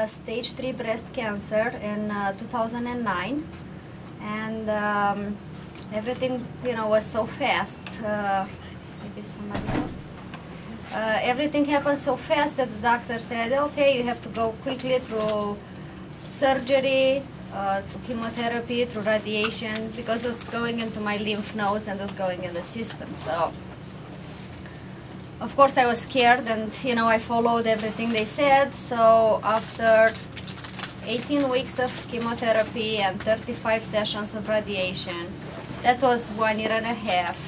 stage 3 breast cancer in 2009, and everything, was so fast. Maybe somebody else. Everything happened so fast that the doctor said, okay, you have to go quickly through surgery, through chemotherapy, through radiation, because it was going into my lymph nodes and it was going in the system. So, of course, I was scared, and I followed everything they said. So after 18 weeks of chemotherapy and 35 sessions of radiation, that was 1 year and a half.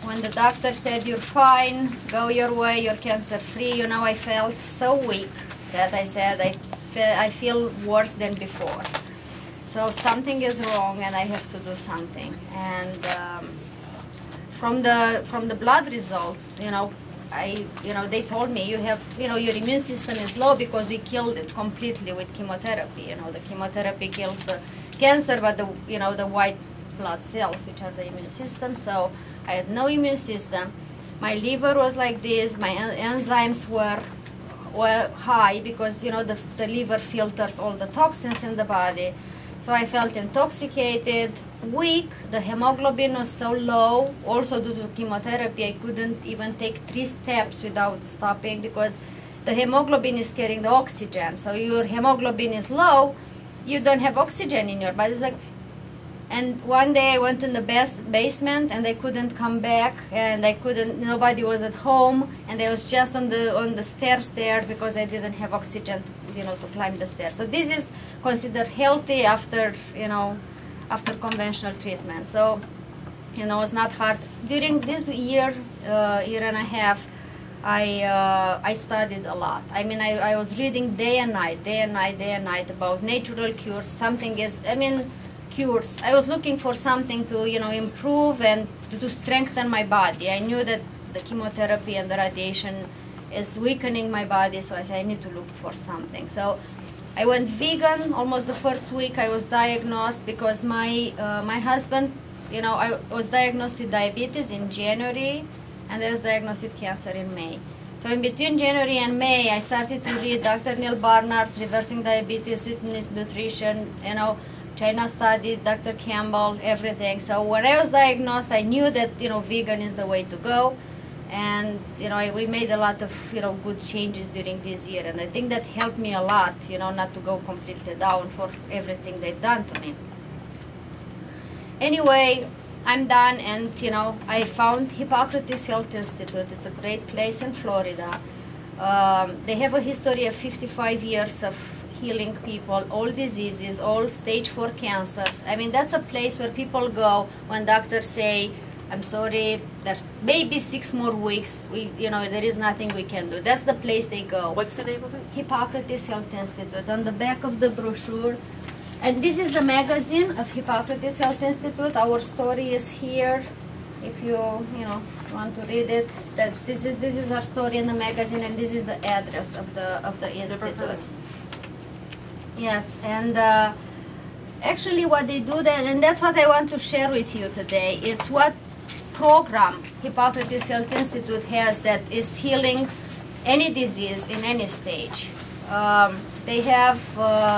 When the doctor said, you're fine, go your way, you're cancer-free, I felt so weak that I said, I feel worse than before. So something is wrong and I have to do something. And from the blood results, they told me you have, your immune system is low because we killed it completely with chemotherapy. The chemotherapy kills the cancer, but the white blood cells, which are the immune system. So I had no immune system. My liver was like this. My enzymes were high because the liver filters all the toxins in the body. So I felt intoxicated, weak. The hemoglobin was so low. Also due to chemotherapy, I couldn't even take 3 steps without stopping because the hemoglobin is carrying the oxygen. So your hemoglobin is low, you don't have oxygen in your body. It's like, and one day I went in the basement and I couldn't come back, and nobody was at home, and I was just on the stairs there because I didn't have oxygen, to climb the stairs. So this is considered healthy after, after conventional treatment. So, it's not hard. During this year and a half, I studied a lot. I mean, I was reading day and night about natural cures. Cures. I was looking for something to, improve and to strengthen my body. I knew that the chemotherapy and the radiation is weakening my body, so I said I need to look for something. So I went vegan almost the first week. I was diagnosed because my husband, I was diagnosed with diabetes in January, and I was diagnosed with cancer in May. So in between January and May, I started to read Dr. Neil Barnard's Reversing Diabetes with Nutrition, China study, Dr. Campbell, everything. So when I was diagnosed, I knew that, vegan is the way to go. And, we made a lot of, good changes during this year. And I think that helped me a lot, not to go completely down for everything they've done to me. Anyway, I'm done, and, I found Hippocrates Health Institute. It's a great place in Florida. They have a history of 55 years of healing people, all diseases, all stage 4 cancers. I mean, that's a place where people go when doctors say, I'm sorry, there may be 6 more weeks, there is nothing we can do. That's the place they go. What's the name of it? Hippocrates Health Institute. On the back of the brochure. And this is the magazine of Hippocrates Health Institute. Our story is here. If you, want to read it, that this is our story in the magazine, and this is the address of the institute. Yes, and actually what they do there, and that's what I want to share with you today. It's what program Hippocrates Health Institute has that is healing any disease in any stage. They have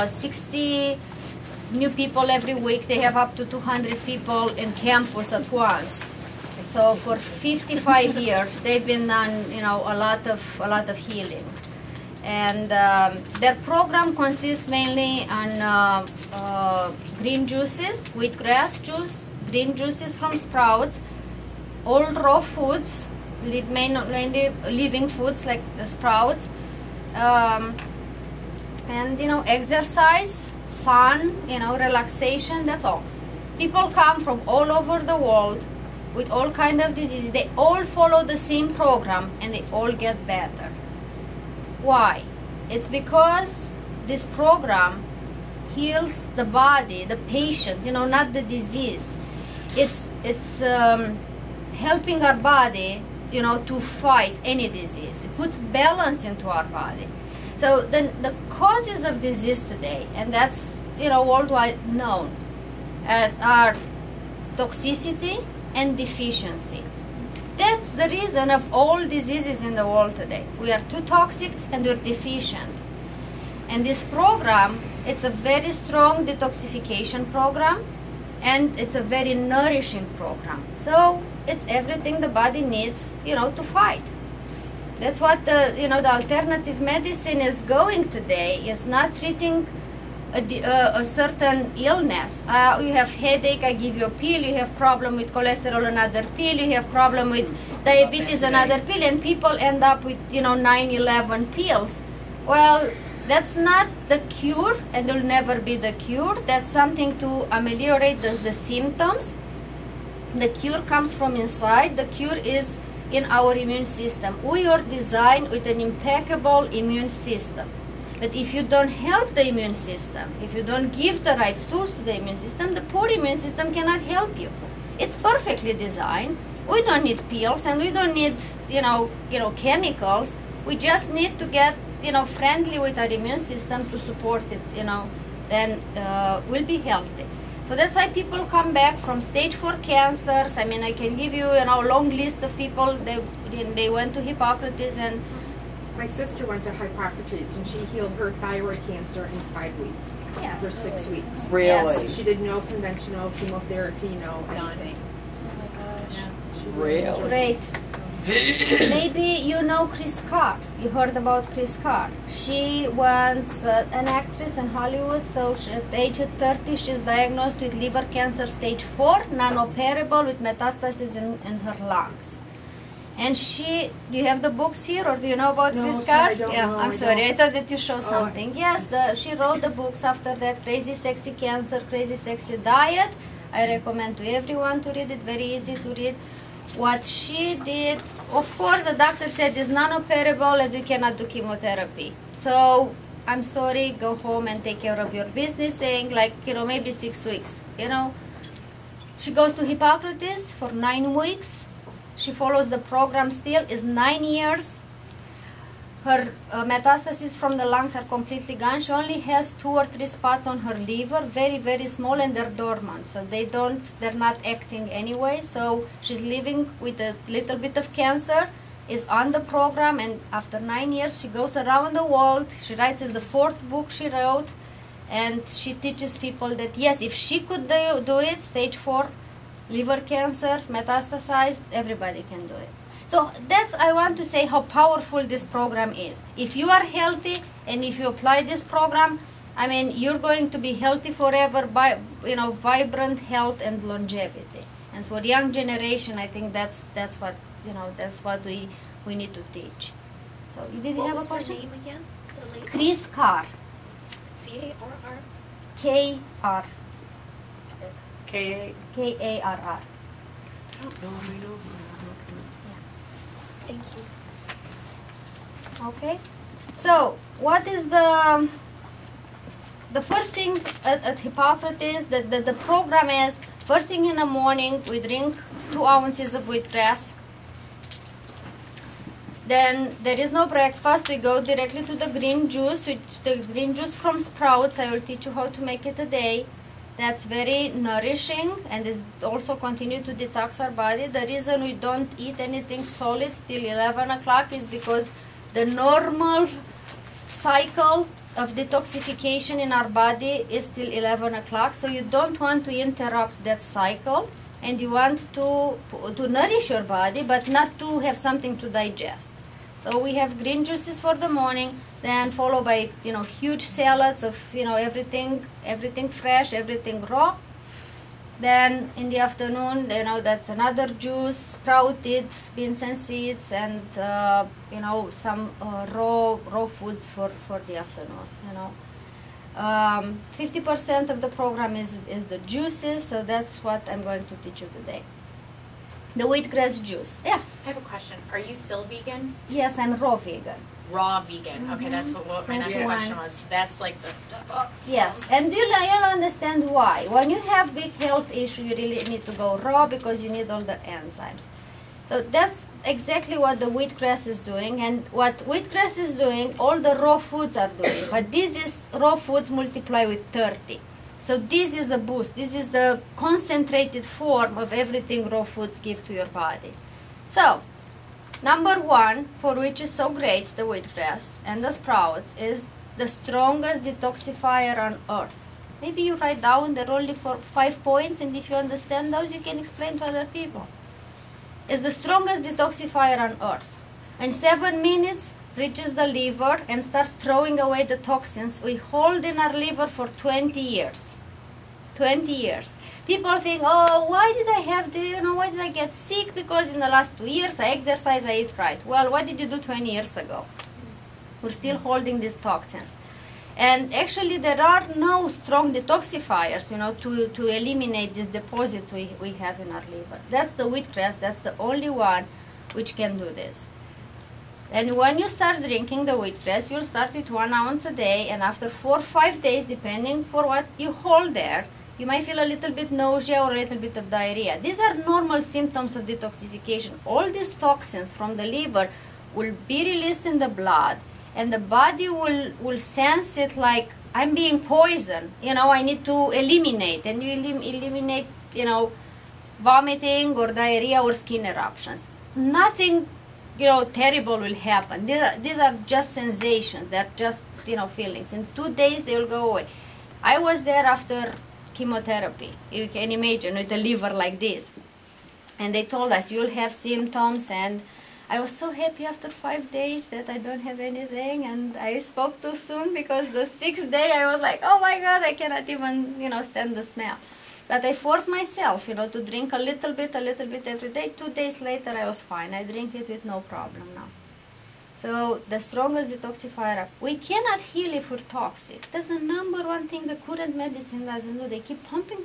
60 new people every week. They have up to 200 people in campus at once. So for 55 years, they've been on, a lot of healing. And their program consists mainly on green juices, wheatgrass juice, green juices from sprouts, all raw foods, mainly living foods like the sprouts, and exercise, sun, relaxation. That's all. People come from all over the world with all kinds of diseases. They all follow the same program and they all get better. Why? It's because this program heals the body, the patient, not the disease. It's helping our body, to fight any disease. It puts balance into our body. So the causes of disease today, and that's, worldwide known, are toxicity and deficiency. That's the reason of all diseases in the world today. We are too toxic and we're deficient. And this program, it's a very strong detoxification program, and it's a very nourishing program. So it's everything the body needs, to fight. That's what the alternative medicine is going today. It's not treating a certain illness. You have headache, I give you a pill. You have problem with cholesterol, another pill. You have problem with diabetes, another pill. And people end up with 9-11 pills. Well, that's not the cure, and will never be the cure. That's something to ameliorate the symptoms. The cure comes from inside. The cure is in our immune system. We are designed with an impeccable immune system. But if you don't help the immune system, if you don't give the right tools to the immune system, the poor immune system cannot help you. It's perfectly designed. We don't need pills, and we don't need chemicals. We just need to get friendly with our immune system to support it. Then we'll be healthy. So that's why people come back from stage 4 cancers. I mean, I can give you a long list of people. They went to Hippocrates, and my sister went to Hippocrates, and she healed her thyroid cancer in 5 weeks. Yes. For 6 weeks. Really? Yes. She did no conventional chemotherapy, no anything. Oh my gosh. Yeah. She Really? Great. Maybe you know Chris Carr. You heard about Chris Carr. She was an actress in Hollywood. So at the age of 30, she's diagnosed with liver cancer stage 4, non-operable, with metastasis in her lungs. And do you have the books here, or do you know about No, Chris sir, Carr? I don't know. I'm I sorry. don't. I thought that you show something. Yes, she wrote the books after that. Crazy Sexy Cancer, Crazy Sexy Diet. I recommend to everyone to read it. Very easy to read. What she did, of course, the doctor said is non-operable and we cannot do chemotherapy. So I'm sorry, go home and take care of your business, saying maybe 6 weeks. She goes to Hippocrates for 9 weeks. She follows the program still, is 9 years. Her metastases from the lungs are completely gone. She only has 2 or 3 spots on her liver, very, very small, and they're dormant. So they're not acting anyway. So she's living with a little bit of cancer, is on the program, and after 9 years, she goes around the world. She writes, it's the 4th book she wrote, and she teaches people that, yes, if she could do it, stage 4, liver cancer, metastasized, everybody can do it. So I want to say how powerful this program is. If you are healthy and if you apply this program, I mean, you're going to be healthy forever, by vibrant health and longevity. And for young generation, I think that's what we need to teach. So did you have a question? What was her name again? The lady? Chris Carr. C-A-R-R? K-R. K-A? K-A-R-R. I don't know if I know her. Thank you. Okay. So what is the first thing at Hippocrates? The program is, first thing in the morning, we drink 2 ounces of wheatgrass. Then there is no breakfast. We go directly to the green juice, the green juice from sprouts. I will teach you how to make it today. That's very nourishing, and is also continue to detox our body. The reason we don't eat anything solid till 11 o'clock is because the normal cycle of detoxification in our body is till 11 o'clock. So you don't want to interrupt that cycle, and you want to nourish your body, but not to have something to digest. So we have green juices for the morning, then followed by huge salads of everything fresh, everything raw. Then in the afternoon, that's another juice, sprouted beans and seeds, and some raw foods for the afternoon. 50% of the program is the juices, so that's what I'm going to teach you today. The wheatgrass juice. Yeah. I have a question. Are you still vegan? Yes, I'm raw vegan. Raw vegan. Okay, that's what my next Since question when? was. That's like the step up. Yes, and you'll understand why. When you have big health issue, you really need to go raw because you need all the enzymes. So that's exactly what the wheatgrass is doing, and what wheatgrass is doing, all the raw foods are doing. But this is raw foods multiply with 30. So this is a boost. This is the concentrated form of everything raw foods give to your body. So Number one, for which is so great, the wheatgrass and the sprouts, is the strongest detoxifier on earth. Maybe you write down there only for 5 points, and if you understand those, you can explain to other people. It's the strongest detoxifier on earth. In 7 minutes, reaches the liver and starts throwing away the toxins we hold in our liver for 20 years. 20 years. People think, oh, why did I have why did I get sick? Because in the last 2 years I exercise, I eat right. Well, what did you do 20 years ago? We're still holding these toxins. And actually there are no strong detoxifiers, to eliminate these deposits we have in our liver. That's the wheatgrass, that's the only one which can do this. And when you start drinking the wheatgrass, you'll start with 1 ounce a day, and after 4 or 5 days, depending for what you hold there, you might feel a little bit nausea or a little bit of diarrhea. These are normal symptoms of detoxification. All these toxins from the liver will be released in the blood, and the body will sense it like, I'm being poisoned, I need to eliminate, and you eliminate, vomiting or diarrhea or skin eruptions. Nothing terrible will happen. These are just sensations. They're just, feelings. In 2 days, they will go away. I was there after chemotherapy. You can imagine, with the liver like this. And they told us, you'll have symptoms. And I was so happy after 5 days that I don't have anything. And I spoke too soon, because the 6th day I was like, oh my God, I cannot even, stand the smell. But I forced myself, to drink a little bit every day. 2 days later, I was fine. I drink it with no problem now. So the strongest detoxifier, we cannot heal if we're toxic. That's the number one thing the current medicine doesn't do. They keep pumping,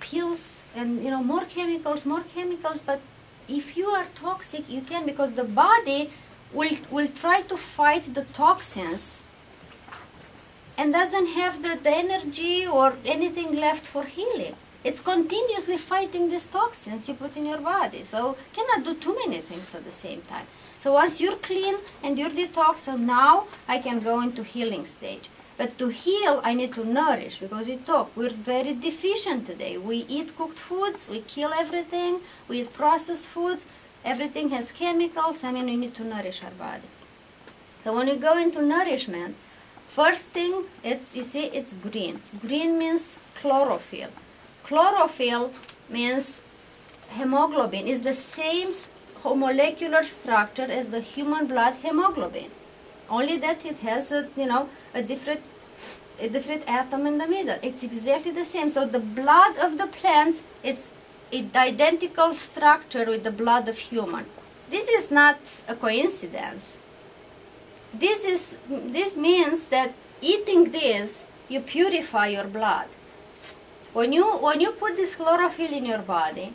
pills and, more chemicals. But if you are toxic, you can, because the body will try to fight the toxins and doesn't have the energy or anything left for healing. It's continuously fighting these toxins you put in your body. So cannot do too many things at the same time. So once you're clean and you're detox, so now I can go into healing stage. But to heal, I need to nourish, because we're very deficient today. We eat cooked foods, we kill everything, we eat processed foods, everything has chemicals. We need to nourish our body. So when you go into nourishment, first thing, it's green. Green means chlorophyll. Chlorophyll means hemoglobin. It's the same molecular structure as the human blood hemoglobin. Only that it has a different atom in the middle. It's exactly the same. So the blood of the plants, it's identical structure with the blood of human. This is not a coincidence. This means that eating this, you purify your blood. When you put this chlorophyll in your body,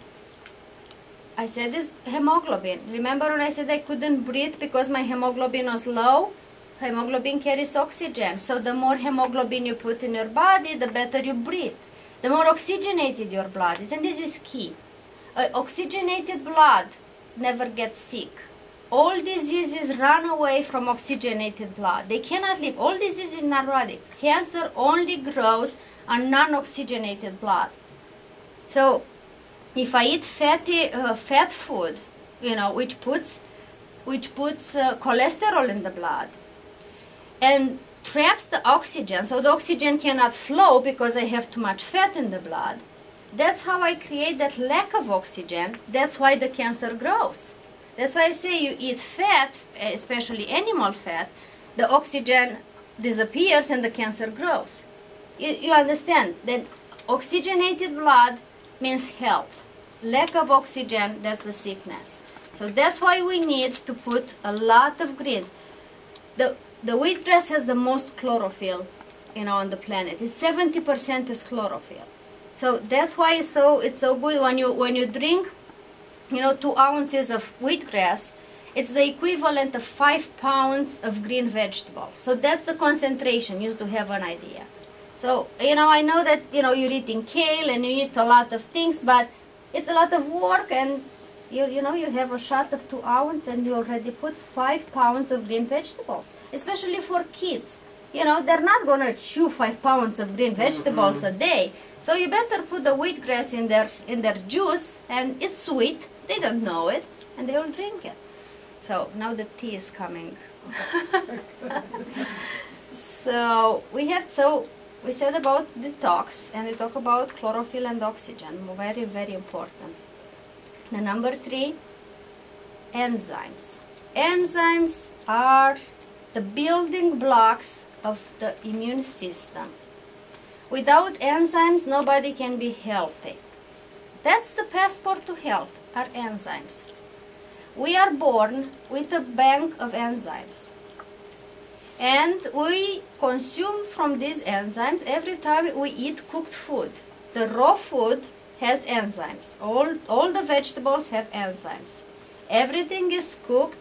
I said this hemoglobin. Remember when I said I couldn't breathe because my hemoglobin was low? Hemoglobin carries oxygen. So the more hemoglobin you put in your body, the better you breathe. The more oxygenated your blood is, and this is key. Oxygenated blood never gets sick. All diseases run away from oxygenated blood. They cannot live. All diseases in our body. Cancer only grows on non-oxygenated blood. So if I eat fat food, which puts cholesterol in the blood and traps the oxygen, so the oxygen cannot flow because I have too much fat in the blood. That's how I create that lack of oxygen. That's why the cancer grows. That's why I say you eat fat, especially animal fat, the oxygen disappears and the cancer grows. You understand that oxygenated blood means health. Lack of oxygen, that's the sickness. So that's why we need to put a lot of greens. The wheatgrass has the most chlorophyll, on the planet. It's 70% is chlorophyll. So that's why it's so good when you drink 2 ounces of wheatgrass, it's the equivalent of 5 pounds of green vegetables. So that's the concentration, you to have an idea. So, I know that, you're eating kale and you eat a lot of things, but it's a lot of work, and, you have a shot of 2 ounces and you already put 5 pounds of green vegetables, especially for kids. They're not going to chew 5 pounds of green vegetables a day. So you better put the wheatgrass in their juice, and it's sweet. They don't know it, and they will drink it. So now the tea is coming. So we said about detox, and we talk about chlorophyll and oxygen. Very, very important. The number 3, enzymes. Enzymes are the building blocks of the immune system. Without enzymes, nobody can be healthy. That's the passport to health, are enzymes. We are born with a bank of enzymes. And we consume from these enzymes every time we eat cooked food. The raw food has enzymes. All the vegetables have enzymes. Everything is cooked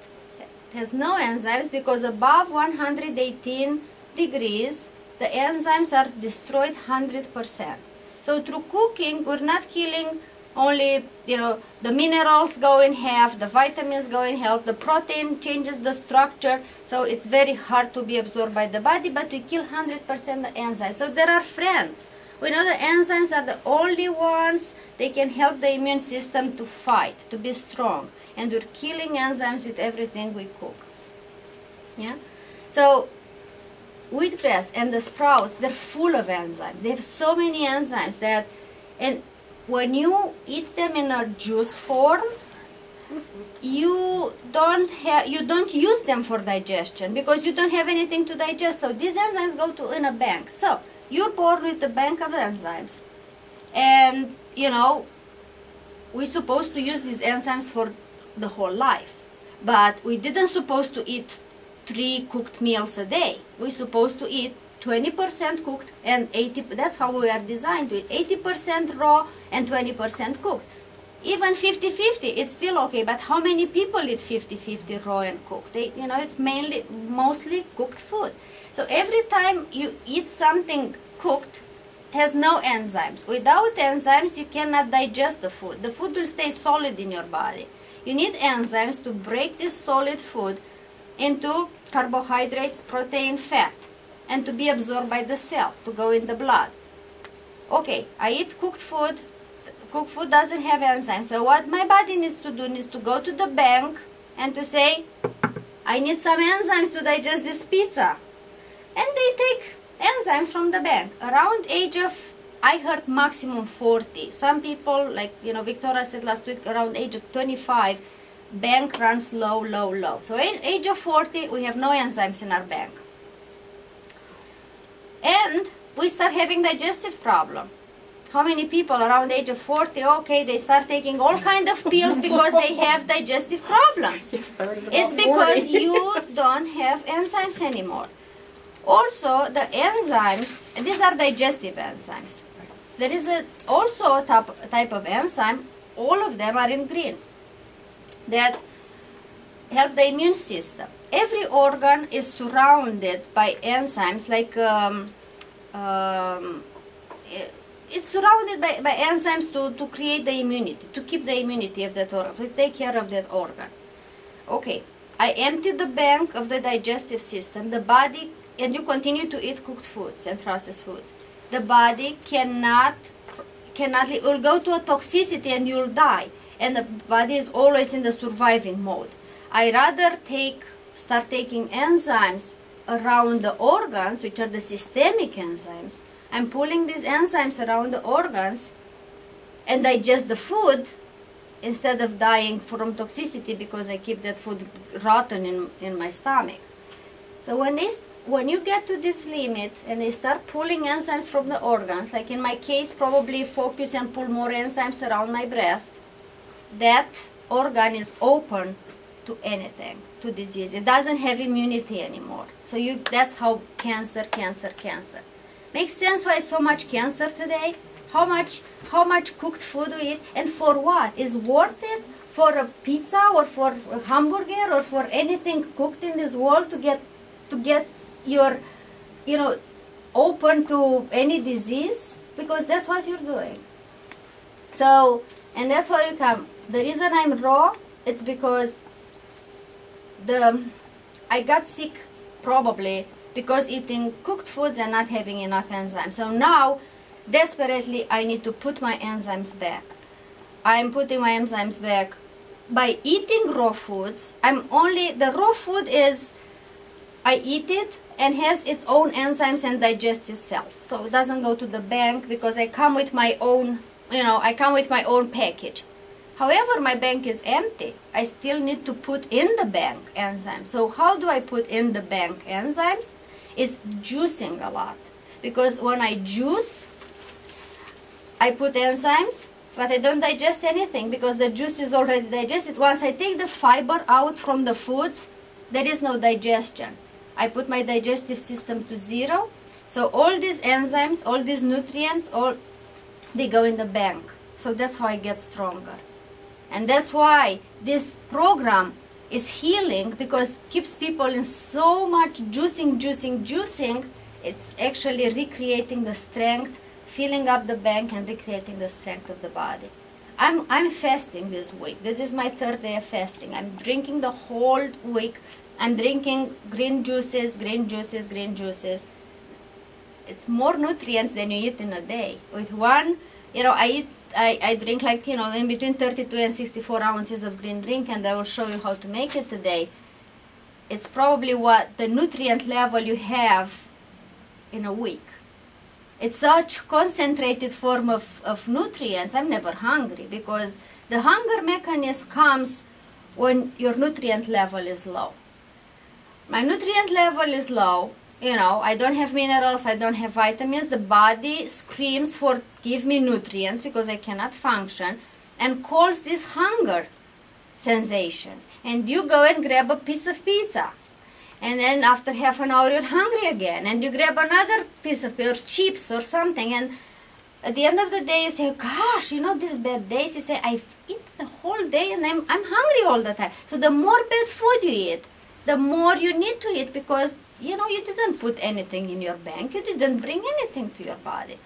has no enzymes because above 118 degrees, the enzymes are destroyed 100%. So through cooking, we're not killing only, the minerals go in half, the vitamins go in half, the protein changes the structure, so it's very hard to be absorbed by the body, but we kill 100% the enzymes. So there are friends. We know the enzymes are the only ones, they can help the immune system to fight, to be strong. And we're killing enzymes with everything we cook. Yeah? So wheatgrass and the sprouts, they're full of enzymes. They have so many enzymes that, and when you eat them in a juice form, you don't use them for digestion because you don't have anything to digest. So these enzymes go to in a bank. So you're born with a bank of enzymes, and we're supposed to use these enzymes for the whole life, but we didn't supposed to eat 3 cooked meals a day. We're supposed to eat 20% cooked and 80%. That's how we are designed to eat 80% raw and 20% cooked. Even 50-50, it's still okay. But how many people eat 50-50 raw and cooked? It's mostly cooked food. So every time you eat something cooked, has no enzymes. Without enzymes, you cannot digest the food. The food will stay solid in your body. You need enzymes to break this solid food into carbohydrates, protein, fat, and to be absorbed by the cell, to go in the blood. Okay, I eat cooked food. Cooked food doesn't have enzymes. So what my body needs to do is to go to the bank and to say, I need some enzymes to digest this pizza. And they take enzymes from the bank. Around age of, I heard maximum 40. Some people, like Victoria said last week, around age of 25, bank runs low, low, low. So at age of 40, we have no enzymes in our bank. And we start having digestive problem. How many people around age of 40, okay, they start taking all kind of pills because they have digestive problems. It's because you don't have enzymes anymore. Also, the enzymes, these are digestive enzymes. There is also a type of enzyme, all of them are in greens, that help the immune system. Every organ is surrounded by enzymes, like it's surrounded by enzymes to create the immunity, to keep the immunity of that organ, to take care of that organ. Okay, I empty the bank of the digestive system, the body, and you continue to eat cooked foods and processed foods. The body cannot will go to a toxicity and you'll die. And the body is always in the surviving mode. I rather start taking enzymes around the organs, which are the systemic enzymes. I'm pulling these enzymes around the organs and digest the food instead of dying from toxicity because I keep that food rotten in my stomach. So when you get to this limit and they start pulling enzymes from the organs, like in my case, probably focus and pull more enzymes around my breast, that organ is open to anything, to disease. It doesn't have immunity anymore. So that's how cancer. Makes sense why it's so much cancer today? How much cooked food we eat, and for what? Is worth it for a pizza or for a hamburger or for anything cooked in this world to get your open to any disease? Because that's what you're doing. So, and that's why you come. The reason I'm raw, it's because I got sick probably because eating cooked foods and not having enough enzymes. So now, desperately, I need to put my enzymes back. I'm putting my enzymes back by eating raw foods, the raw food is, I eat it and has its own enzymes and digests itself. So it doesn't go to the bank because I come with my own, I come with my own package. However, my bank is empty. I still need to put in the bank enzymes. So how do I put in the bank enzymes? It's juicing a lot. Because when I juice, I put enzymes, but I don't digest anything because the juice is already digested. Once I take the fiber out from the foods, there is no digestion. I put my digestive system to 0. So all these enzymes, all these nutrients, they go in the bank. So that's how I get stronger. And that's why this program is healing, because it keeps people in so much juicing. It's actually recreating the strength, filling up the bank and recreating the strength of the body. I'm fasting this week. This is my 3rd day of fasting. I'm drinking the whole week. I'm drinking green juices. It's more nutrients than you eat in a day. With one, I drink like, in between 32 and 64 ounces of green drink, and I will show you how to make it today. It's probably what the nutrient level you have in a week. It's such concentrated form of nutrients. I'm never hungry, because the hunger mechanism comes when your nutrient level is low. My nutrient level is low. I don't have minerals, I don't have vitamins. The body screams for give me nutrients because I cannot function, and calls this hunger sensation. And you go and grab a piece of pizza. And then after half an hour, you're hungry again. And you grab another piece of or chips or something. And at the end of the day, you say, gosh, these bad days, you say, I eat the whole day and I'm hungry all the time. So the more bad food you eat, the more you need to eat, because, you didn't put anything in your bank. You didn't bring anything to your body.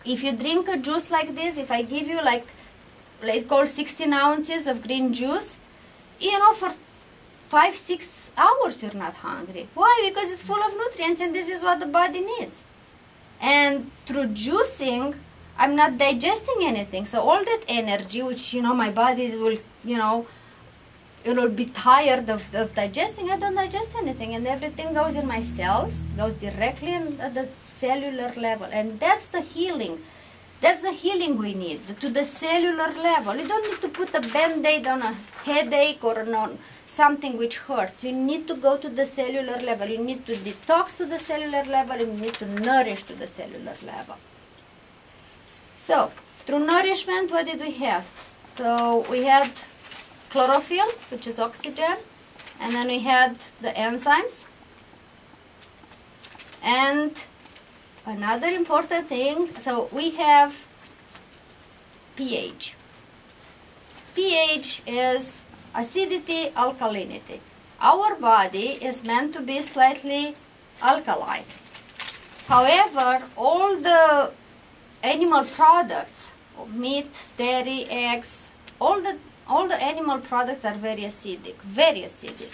If you drink a juice like this, if I give you like 16 ounces of green juice, for 5-6 hours you're not hungry. Why? Because it's full of nutrients, and this is what the body needs. And through juicing, I'm not digesting anything. So all that energy, which, my body will, be tired of digesting, I don't digest anything. And everything goes in my cells, goes directly at the cellular level. And that's the healing. That's the healing we need, to the cellular level. You don't need to put a Band-Aid on a headache or on something which hurts. You need to go to the cellular level. You need to detox to the cellular level. You need to nourish to the cellular level. So, through nourishment, what did we have? So, we had chlorophyll, which is oxygen, and then we had the enzymes. And another important thing, so we have pH. pH is acidity, alkalinity. Our body is meant to be slightly alkaline. However, all the animal products, meat, dairy, eggs, all the animal products are very acidic, very acidic.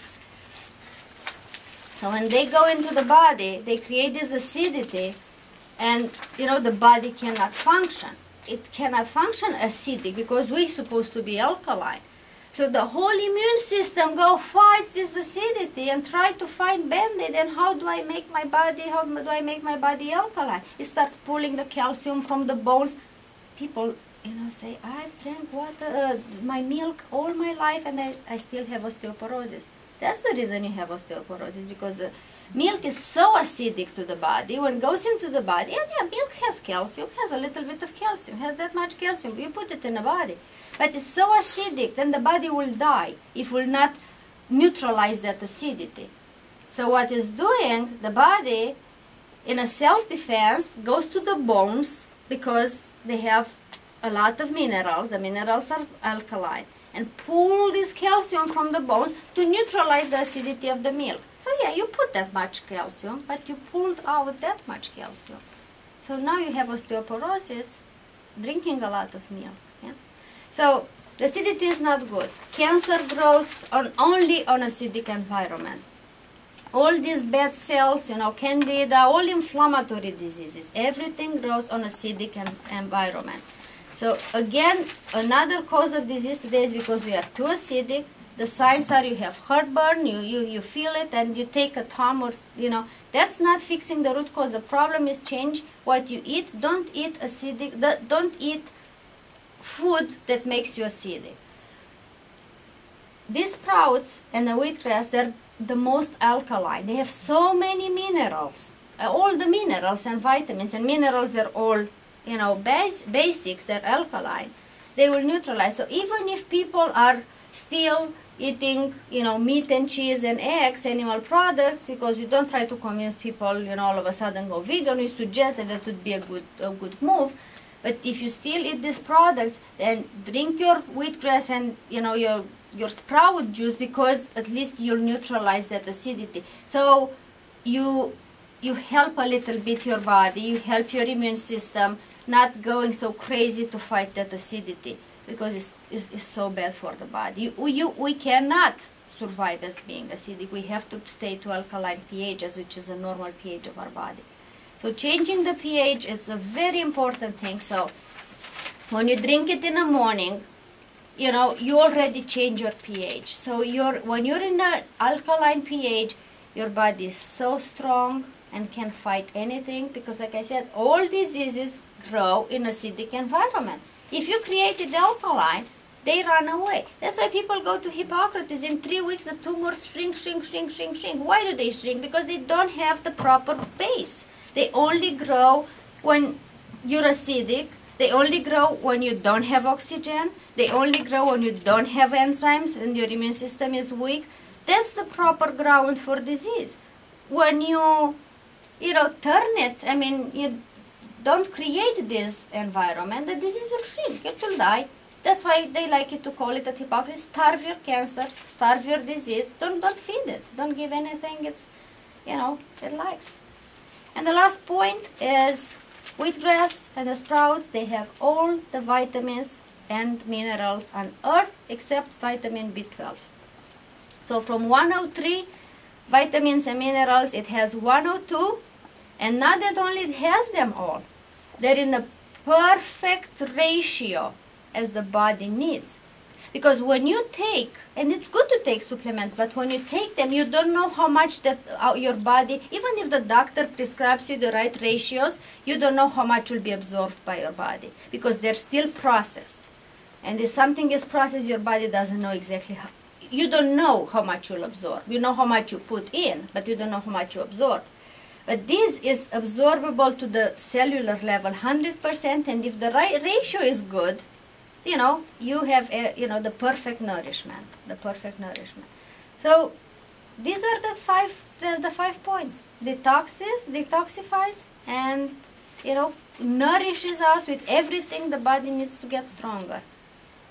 So when they go into the body, they create this acidity, and the body cannot function. It cannot function acidic because we're supposed to be alkaline. So the whole immune system fights this acidity and try to find Band-Aid. And how do I make my body alkaline? It starts pulling the calcium from the bones. People, say, I've drank water, my milk all my life, and I still have osteoporosis. That's the reason you have osteoporosis, because the milk is so acidic to the body. When it goes into the body, and yeah, milk has calcium, has a little bit of calcium, has that much calcium. You put it in the body. But it's so acidic, then the body will die if it will not neutralize that acidity. So what it's doing, the body, in a self-defense, goes to the bones because they have a lot of minerals. The minerals are alkaline. And pull this calcium from the bones to neutralize the acidity of the milk. So yeah, you put that much calcium, but you pulled out that much calcium. So now you have osteoporosis, drinking a lot of milk. Yeah? So the acidity is not good. Cancer grows only on acidic environment. All these bad cells, candida, all inflammatory diseases, everything grows on acidic environment. So again, another cause of disease today is because we are too acidic. The signs are you have heartburn, you feel it, and you take a thumb, or that's not fixing the root cause. The problem is change what you eat. Don't eat acidic. Don't eat food that makes you acidic. These sprouts and the wheatgrass, they're the most alkaline. They have so many minerals, all the minerals and vitamins and minerals. They're all basic. They're alkaline. They will neutralize. So even if people are still eating, meat and cheese and eggs, animal products, because you don't try to convince people, all of a sudden go vegan. You suggest that would be a good move. But if you still eat these products, then drink your wheatgrass and your sprout juice, because at least you'll neutralize that acidity. So you help a little bit your body. You help your immune system not going so crazy to fight that acidity, because it's so bad for the body. We cannot survive as being acidic. We have to stay to alkaline pHs, which is a normal pH of our body. So changing the pH is a very important thing. So when you drink it in the morning, you already change your pH. So when you're in the alkaline pH, your body is so strong and can fight anything, because like I said, all diseases grow in acidic environment. If you created the alkaline, they run away. That's why people go to Hippocrates. In 3 weeks, the tumors shrink. Why do they shrink? Because they don't have the proper base. They only grow when you're acidic. They only grow when you don't have oxygen. They only grow when you don't have enzymes and your immune system is weak. That's the proper ground for disease. When you turn it, you don't create this environment, the disease will shrink. It will die. That's why they like it to call it at Hippocrates, starve your cancer, starve your disease. Don't feed it. Don't give anything it likes. And the last point is wheatgrass and the sprouts, they have all the vitamins and minerals on earth except vitamin B12. So from 103 vitamins and minerals, it has 102, and not that only it has them all, they're in a perfect ratio as the body needs. Because when you take, and it's good to take supplements, but when you take them, you don't know how much that your body, even if the doctor prescribes you the right ratios, you don't know how much will be absorbed by your body, because they're still processed. And if something is processed, your body doesn't know exactly how. You don't know how much you'll absorb. You know how much you put in, but you don't know how much you absorb. But this is absorbable to the cellular level 100%, and if the right ratio is good, you have the perfect nourishment, So these are the five points. Detoxifies, and nourishes us with everything the body needs to get stronger.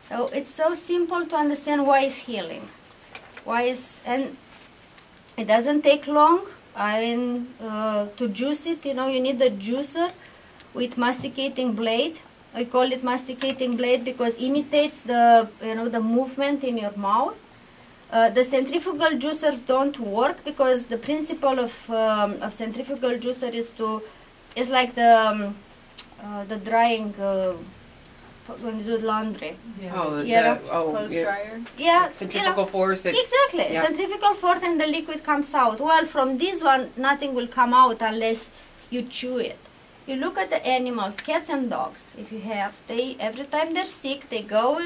So it's so simple to understand why it's healing. And it doesn't take long. To juice it, you need a juicer with masticating blade. I call it masticating blade because it imitates the movement in your mouth. The centrifugal juicers don't work because the principle of centrifugal juicer is like the drying when you do laundry. Yeah. Clothes dryer. Yeah, Centrifugal force. Exactly. Yeah. Centrifugal force, and the liquid comes out. Well, from this one, nothing will come out unless you chew it. You look at the animals, cats and dogs. If you have, every time they're sick, they go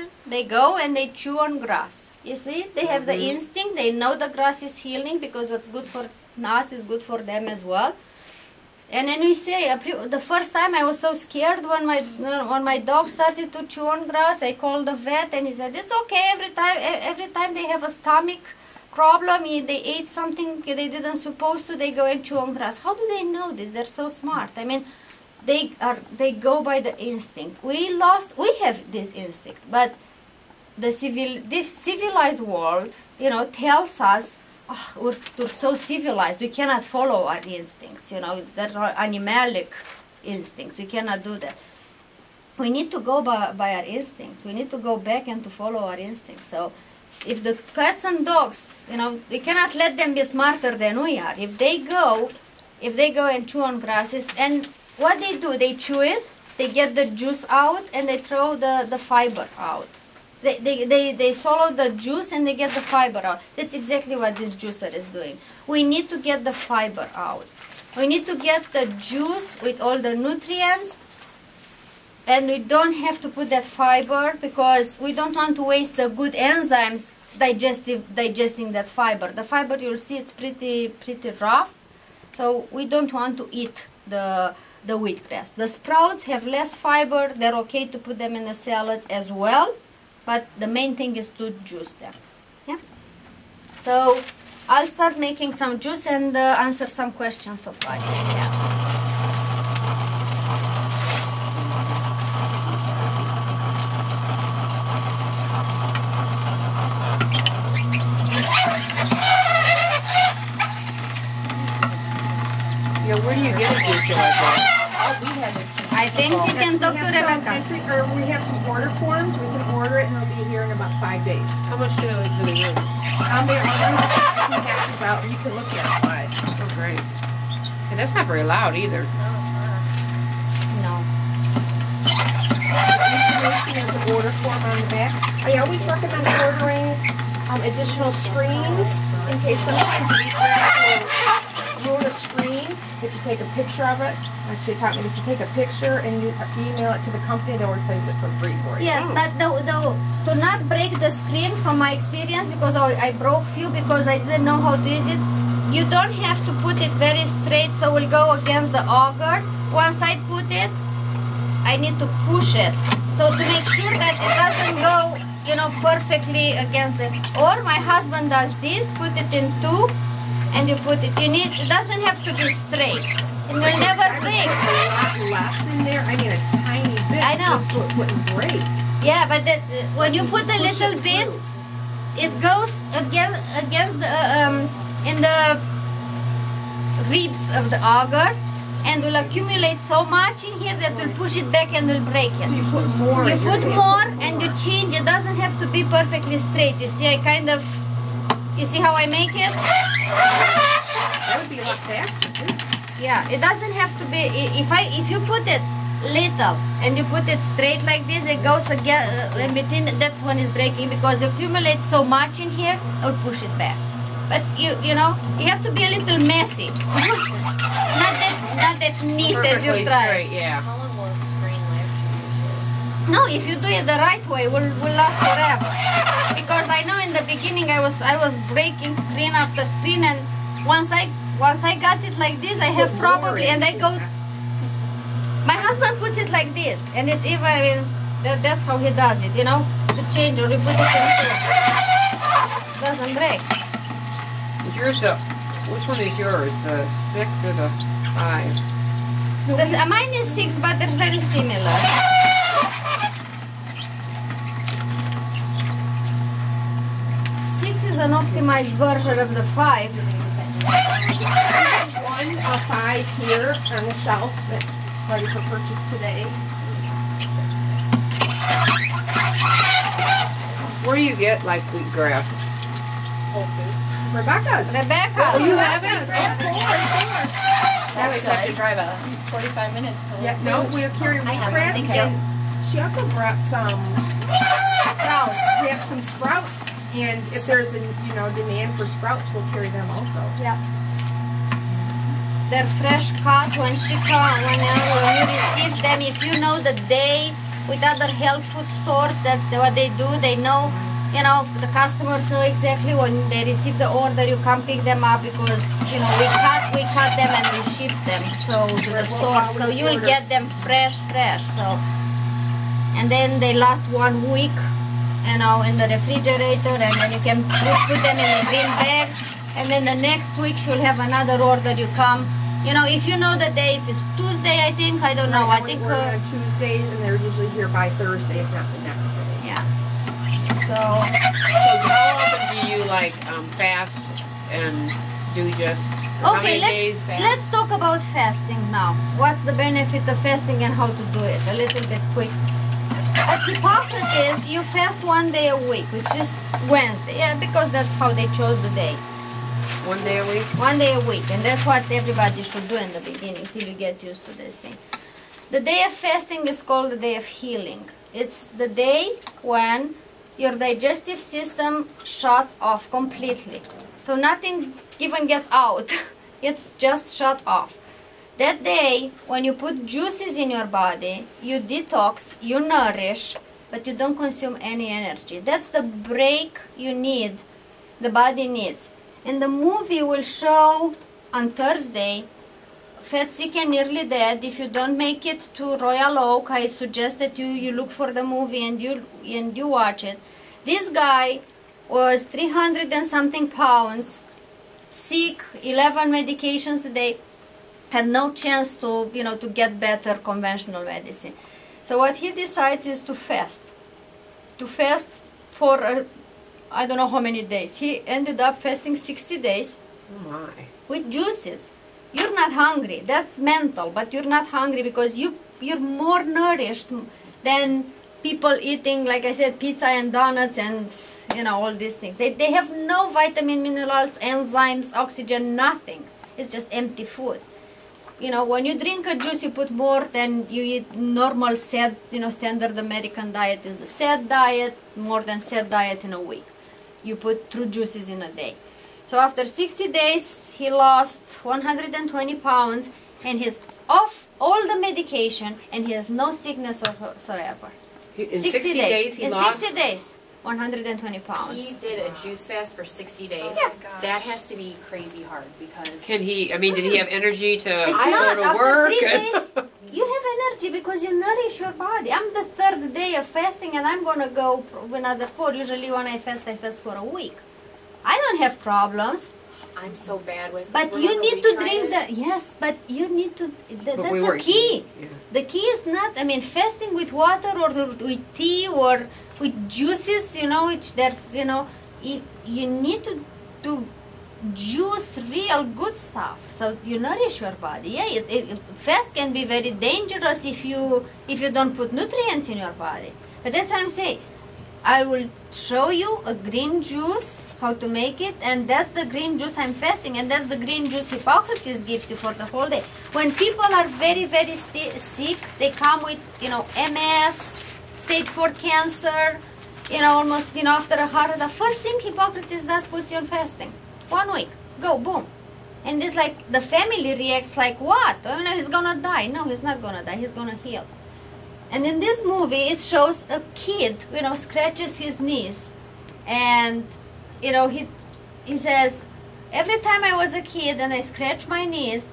and they chew on grass. You see, they have the instinct. They know the grass is healing because what's good for us is good for them as well. And then we say, the first time I was so scared when my dog started to chew on grass. I called the vet and he said, it's okay. Every time they have a stomach problem, they ate something they didn't supposed to, they go and chew on grass. How do they know this? They're so smart. They go by the instinct. We have this instinct, but this civilized world, tells us, we're so civilized, we cannot follow our instincts, they're animalic instincts, we cannot do that. We need to go by our instincts, we need to go back and to follow our instincts. So if the cats and dogs, we cannot let them be smarter than we are. If they go and chew on grasses, and what they do, they chew it, they get the juice out and they throw the fiber out. They swallow the juice and they get the fiber out. That's exactly what this juicer is doing. We need to get the fiber out. We need to get the juice with all the nutrients, and we don't have to put that fiber because we don't want to waste the good enzymes digesting that fiber. The fiber, you'll see it's pretty rough, so we don't want to eat the wheatgrass. The sprouts have less fiber. They're okay to put them in the salads as well, but the main thing is to juice them. Yeah. So I'll start making some juice and answer some questions so far. Yeah. Yeah, where do you get a juicer like that? We had this. I think we can talk to Rebecca. We have some order forms. We can order it and it'll be here in about 5 days. How much do they use? I can pass these out and you can look at it. But Oh, great. And that's not very loud either. No. information is an order form on the back. I always recommend ordering additional screens in case sometimes Wheatgrass will ruin a screen. If you take a picture of it, she taught me if you take a picture and you email it to the company, they'll replace it for free for you. Yes, but to not break the screen, from my experience, because I broke few because I didn't know how to use it, you don't have to put it very straight so it will go against the auger. Once I put it, I need to push it. So to make sure that it doesn't go, perfectly against the, or my husband does this, put it in two, and you put it, it doesn't have to be straight. It will never break. A lot less in there, I mean a tiny bit, I know. just so it wouldn't break. Yeah, but when you put a little bit, it goes against the, in the ribs of the auger, and will accumulate so much in here that will push it back and will break it. So you put more. You put more and you change. It doesn't have to be perfectly straight. You see, you see how I make it? That would be a lot faster too. Yeah, it doesn't have to be. If you put it little and you put it straight like this, it goes again in between. That's when it's breaking because it accumulates so much in here. I'll push it back. But you have to be a little messy. not that neat as you Perfectly try. straight, yeah. How long will a screen last you usually? No, if you do it the right way, will last forever. Because I know in the beginning I was breaking screen after screen, and once I got it like this, I have probably, and I go. My husband puts it like this, and it's even that's how he does it, to change or you put it in two. Doesn't break. Is yours which one is yours? The 6 or the 5? Mine is 6, but they're very similar. Six is an optimized version of the 5. One of 5 here on the shelf that's ready for purchase today. Where do you get like wheatgrass? Whole Foods. Rebekahs. Rebekahs. You have it? Of course. Now we have to drive 45 minutes to Yeah, no, we'll carry wheatgrass, thank you. and she also brought some sprouts. We have some sprouts, and if there's a demand for sprouts, we'll carry them also. Yeah. They're fresh cut when you receive them. If you know the day with other health food stores, that's what they do. They know, the customers know exactly when they receive the order. You come pick them up because we cut them and we ship them to the store. So you'll get them fresh. So, and then they last 1 week, in the refrigerator, and then you can put them in the green bags. And then the next week you'll have another order. You come, if you know the day, if it's Tuesday, I think, I don't know. Right, I think we're on Tuesdays, and they're usually here by Thursday, if not the next day. yeah. So How often do you fast and do just how okay, many days fast? let's talk about fasting now. What's the benefit of fasting and how to do it? A little bit quick. At Hippocrates, you fast 1 day a week, which is Wednesday. Yeah, because that's how they chose the day. 1 day a week? 1 day a week, and that's what everybody should do in the beginning till you get used to this thing. The day of fasting is called the day of healing. It's the day when your digestive system shuts off completely. So nothing even gets out. It's just shut off. That day, when you put juices in your body, you detox, you nourish, but you don't consume any energy. That's the break you need, the body needs. And the movie will show on Thursday, Fat, Sick and Nearly Dead. If you don't make it to Royal Oak, I suggest that you look for the movie and you watch it. This guy was 300 and something pounds, sick, 11 medications a day, had no chance to, to get better conventional medicine. So what he decides is to fast. To fast for, I don't know how many days. He ended up fasting 60 days Oh my. with juices. You're not hungry. That's mental, but you're not hungry because you're more nourished than people eating, like I said, pizza and donuts and, all these things. They have no vitamin, minerals, enzymes, oxygen, nothing. It's just empty food. When you drink a juice, you put more than you eat normal SAD, standard American diet is the SAD diet, more than SAD diet in a week. You put 2 juices in a day. So after 60 days, he lost 120 pounds and he's off all the medication and he has no sickness whatsoever. In 60 days he in lost? 60 days, 120 pounds. He did a juice fast for 60 days. Yeah. That has to be crazy hard because... Did he have energy to It's go not. to After work? 3 days, you have energy because you nourish your body. I'm the 3rd day of fasting and I'm going to go another 4. Usually when I fast for a week. I don't have problems. I'm so bad with... But you remember need we to tried drink it? yes, but you need to, that's we the weren't key. eating, yeah. The key is not, fasting with water or with tea or with juices, which they're, you need to juice real good stuff. So you nourish your body. Yeah, fast can be very dangerous if you don't put nutrients in your body. But that's why I'm saying, I will show you a green juice, how to make it, and that's the green juice I'm fasting, and that's the green juice Hippocrates gives you for the whole day. When people are very, very sick, they come with, MS, stage 4 cancer, almost, after a heart attack. First thing Hippocrates does, puts you on fasting. 1 week, go, boom. And it's like, the family reacts like, what? He's gonna die. No, he's not gonna die, he's gonna heal. And in this movie, it shows a kid, scratches his knees, and he says, every time I was a kid and I scratched my knees,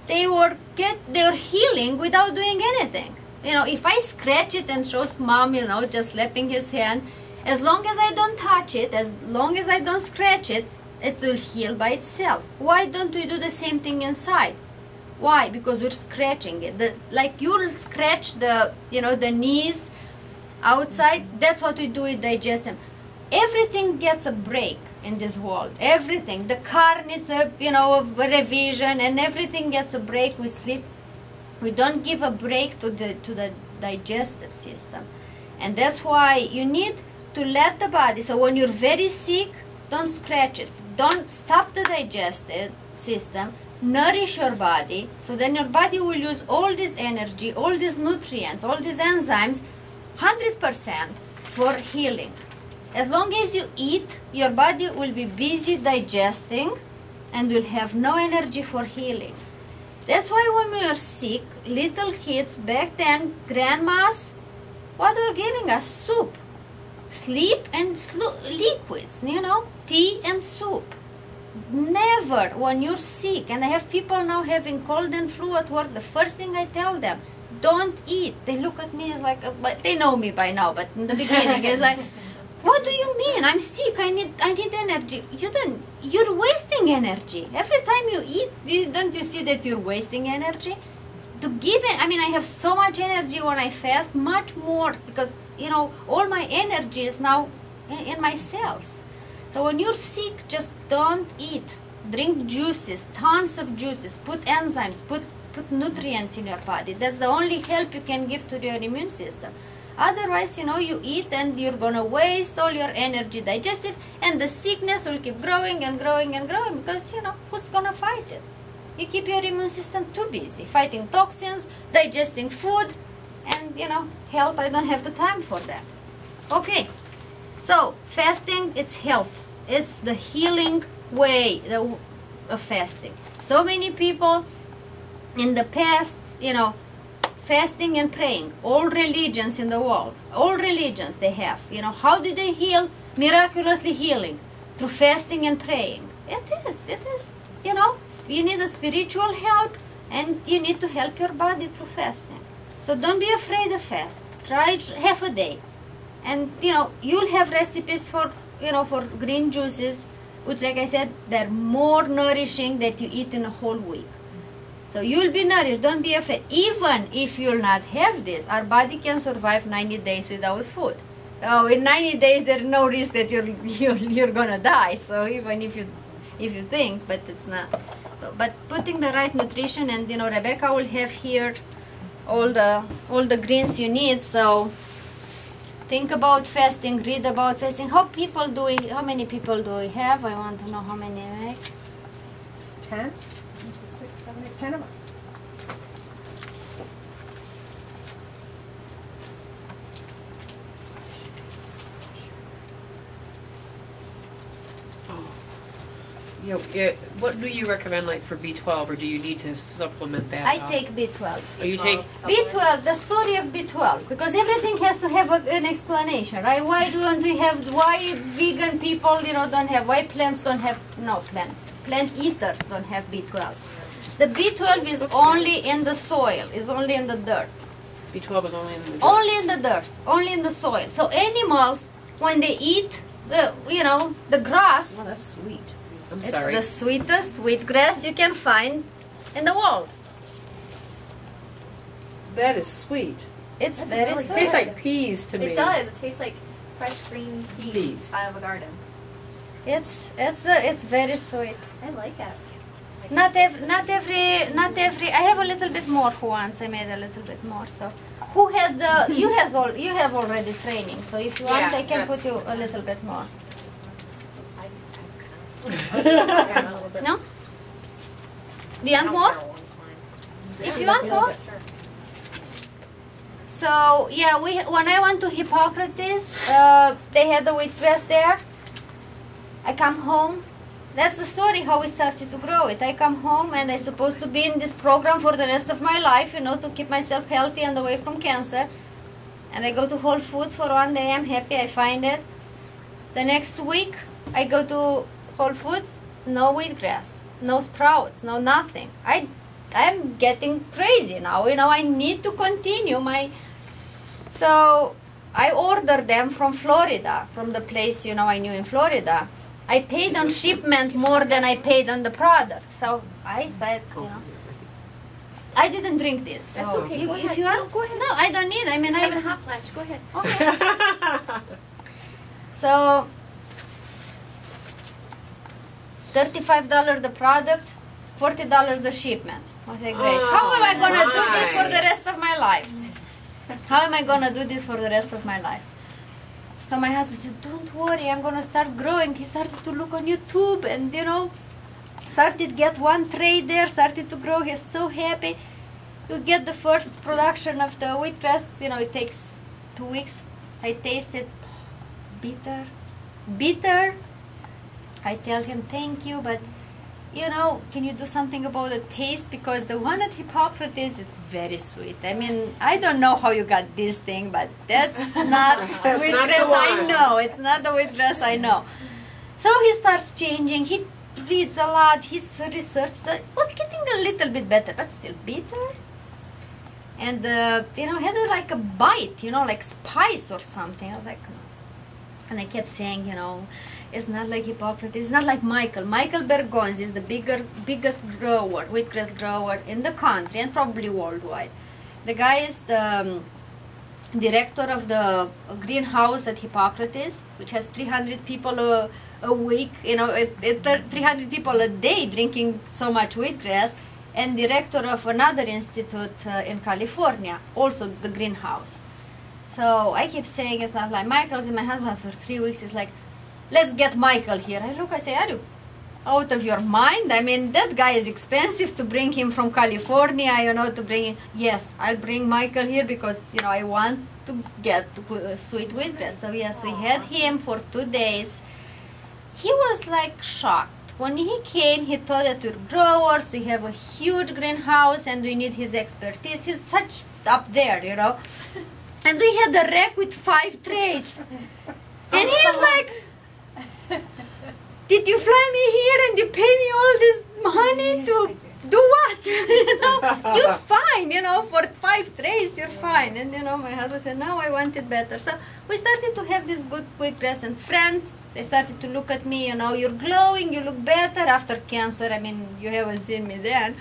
they were healing without doing anything. If I scratch it and shows mom, just slapping his hand, as long as I don't touch it, as long as I don't scratch it, it will heal by itself. Why don't we do the same thing inside? Why? Because we're scratching it. Like you'll scratch the knees outside. That's what we do with digestion. Everything gets a break in this world. Everything. The car needs a revision, and everything gets a break. We sleep. We don't give a break to the digestive system, and that's why you need to let the body. So when you're very sick, don't scratch it. Don't stop the digestive system. Nourish your body, so then your body will use all this energy, all these nutrients, all these enzymes, 100% for healing. As long as you eat, your body will be busy digesting and will have no energy for healing. That's why when we are sick, little kids back then, grandmas, what were giving us? Soup, sleep and liquids, tea and soup. Never when you're sick, and I have people now having cold and flu at work, the first thing I tell them, don't eat. They look at me like, but they know me by now, but in the beginning it's like, what do you mean? I'm sick, I need energy. You're wasting energy. Every time you eat, don't you see that you're wasting energy? To give it, I have so much energy when I fast, much more, because, all my energy is now in my cells. So when you're sick, just don't eat. Drink juices, tons of juices, put enzymes, put nutrients in your body. That's the only help you can give to your immune system. Otherwise, you eat and you're going to waste all your energy digestive, and the sickness will keep growing and growing and growing because, who's going to fight it? you keep your immune system too busy, fighting toxins, digesting food, and health, I don't have the time for that. Okay, so fasting, it's health. It's the healing way of fasting. So many people in the past, fasting and praying, all religions in the world, all religions they have, how did they heal? Miraculously healing through fasting and praying. It is, you need a spiritual help, and you need to help your body through fasting. So don't be afraid of fast. Try half a day. And, you'll have recipes for green juices, which, like I said, they're more nourishing that you eat in a whole week. So you'll be nourished. Don't be afraid. Even if you'll not have this, our body can survive 90 days without food. So in 90 days, there's no risk that you're gonna die. So even if you think, but it's not. So, but putting the right nutrition, and Rebecca will have here all the greens you need. So think about fasting, read about fasting. How many people do we have? I want to know how many we make. 10? 6, 7, 8, 10 of us. What do you recommend, like, for B12, or do you need to supplement that? I take B12. Oh, you take B12, the story of B12, because everything has to have an explanation, right? Why vegan people, don't have, why plants don't have, plant eaters don't have B12. The B12 is only in the soil, is only in the dirt. B12 is only in the dirt. Only in the dirt, only in the soil. So animals, when they eat the grass, Oh, that's sweet. I'm it's sorry. the sweetest wheatgrass you can find in the world. That is sweet. It's That's very really sweet. It tastes like peas to me. It does. It tastes like fresh green peas Peas. out of a garden. It's very sweet. I like it. Not every. I have a little bit more who wants. I made a little bit more. So, who had the? You have already training. So if you want, Yeah, I can that's- put you a little bit more. Yeah, a little bit. No? Do you want more? If you want more. So yeah, when I went to Hippocrates, they had the wheatgrass there. I come home. That's the story how we started to grow it. I come home and I'm supposed to be in this program for the rest of my life, to keep myself healthy and away from cancer. And I go to Whole Foods for one day. I'm happy. I find it. The next week, I go to Whole Foods. No wheatgrass, no sprouts, no nothing. I'm getting crazy now. I need to continue my. So I ordered them from Florida, from the place I knew in Florida. I paid on shipment more than I paid on the product. So I said, I didn't drink this. So That's okay. Go if ahead. you want, No, go ahead. No, I don't need. I mean, I'm I having a hot flash. Go ahead. Okay. So $35 the product, $40 the shipment. I said, great. How am I gonna do this for the rest of my life? How am I gonna do this for the rest of my life? So my husband said, don't worry, I'm gonna start growing. He started to look on YouTube and started get one tray there, started to grow. He's so happy. You get the first production of the wheatgrass, it takes 2 weeks. I tasted bitter. I tell him thank you, but can you do something about the taste? Because the one at Hippocrates, it's very sweet. I mean, I don't know how you got this thing, but that's not wheatgrass I know. It's not the wheatgrass I know. So he starts changing. He reads a lot. His research was getting a little bit better, but still bitter. And had like a bite, like spice or something. I was like, and I kept saying, it's not like Hippocrates. It's not like Michael. Michael Bergonzi is the biggest grower, wheatgrass grower in the country and probably worldwide. The guy is the director of the greenhouse at Hippocrates, which has 300 people a week, 300 people a day drinking so much wheatgrass, and director of another institute in California, also the greenhouse. So I keep saying it's not like Michael's. And my husband, after 3 weeks, is like, let's get Michael here. I look, I say, out of your mind? I mean, that guy is expensive to bring him from California, you know, to bring him. Yes, I'll bring Michael here because, you know, I want to get sweet wheatgrass. So yes, we had him for 2 days. He was like shocked. When he came, he thought that we're growers, we have a huge greenhouse and we need his expertise. He's such up there, you know. And we had a rack with 5 trays. And he's like, did you fly me here and you pay me all this money to do what? You know, you're fine, you know, for 5 trays, you're fine. And, you know, my husband said, no, I want it better. So we started to have this good wheatgrass, and friends, they started to look at me, you know, you're glowing, you look better after cancer. I mean, you haven't seen me then.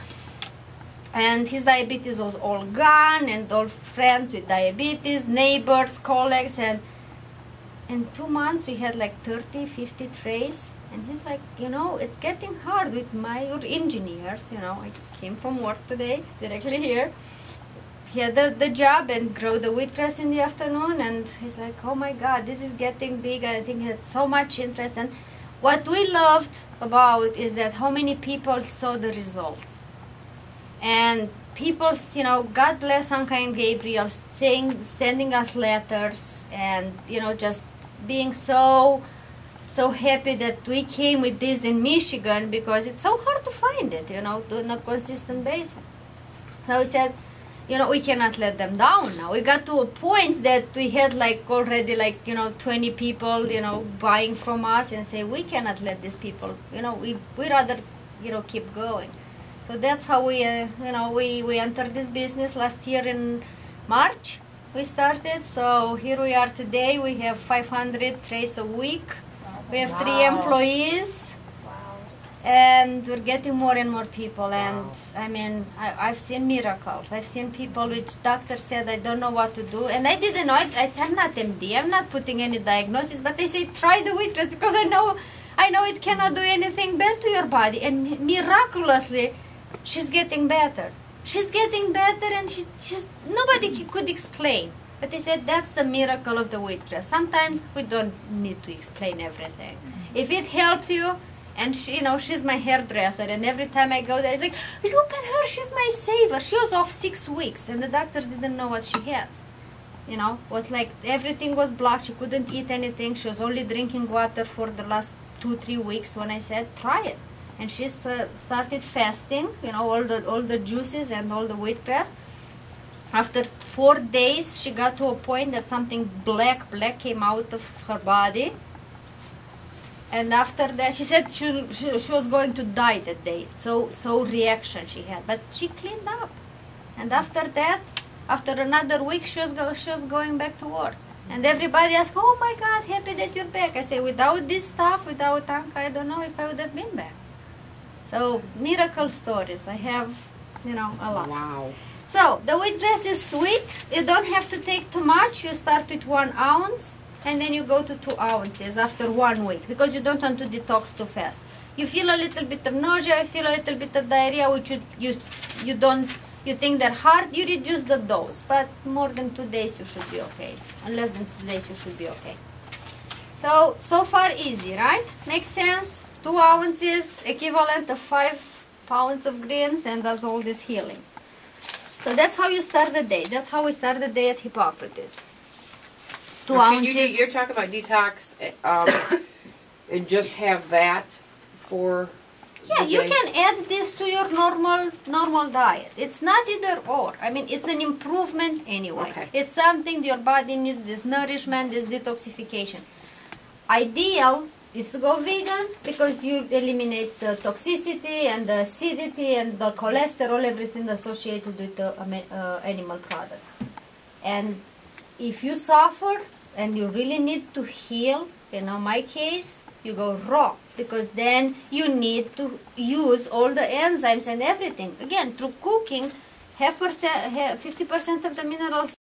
And his diabetes was all gone, and all friends with diabetes, neighbors, colleagues, and in 2 months we had like 30, 50 trays. And he's like, you know, it's getting hard with my engineers, you know. I came from work today, directly here. He had the job and grow the wheatgrass in the afternoon, and he's like, oh my God, this is getting big. I think he had so much interest. And what we loved about is that how many people saw the results. And people, you know, God bless Anka and Gabriel, sending us letters, and, you know, just being so happy that we came with this in Michigan, because it's so hard to find it, you know, on a consistent basis. So we said, you know, we cannot let them down now. We got to a point that we had like already like, you know, 20 people, you know, buying from us, and say, we cannot let these people, you know, we rather, you know, keep going. So that's how we, you know, we entered this business last year in March. We started, so here we are today. We have 500 trays a week. We have 3 employees, and we're getting more and more people. And I mean, I've seen miracles. I've seen people which doctors said, I don't know what to do. And I didn't know it. I said, I'm not MD. I'm not putting any diagnosis. But they say, try the wheatgrass, because I know it cannot do anything bad to your body. And miraculously, she's getting better. She's getting better, and nobody could explain. But they said that's the miracle of the wheatgrass. Sometimes we don't need to explain everything. If it helps you, and she, you know, she's my hairdresser, and every time I go there, it's like, look at her, she's my saver. She was off 6 weeks, and the doctor didn't know what she has. You know, was like everything was blocked. She couldn't eat anything. She was only drinking water for the last 2-3 weeks. When I said, try it, and she started fasting. You know, all the juices and all the wheatgrass. After 4 days, she got to a point that something black came out of her body. And after that, she said she was going to die that day. So reaction she had, but she cleaned up. And after that, after another week, she was going back to work. And everybody asked, oh my God, happy that you're back. I say, without this stuff, without Anka, I don't know if I would have been back. So miracle stories, I have, you know, a lot. Wow. So the wheatgrass is sweet. You don't have to take too much. You start with 1 ounce, and then you go to 2 ounces after 1 week, because you don't want to detox too fast. You feel a little bit of nausea, you feel a little bit of diarrhea, which you think they're hard. You reduce the dose, but more than 2 days you should be okay. And less than 2 days you should be okay. So far easy, right? Makes sense. 2 ounces, equivalent of 5 pounds of greens, and does all this healing. So that's how you start the day. That's how we start the day at Hippocrates. 2 ounces. You're talking about detox, and just have that for. Yeah, you can add this to your normal diet. It's not either or. I mean, it's an improvement anyway. Okay. It's something your body needs, this nourishment, this detoxification. Ideal is to go vegan, because you eliminate the toxicity and the acidity and the cholesterol, everything associated with the animal product. And if you suffer and you really need to heal, in my case, you go raw, because then you need to use all the enzymes and everything. Again, through cooking, 50% of the minerals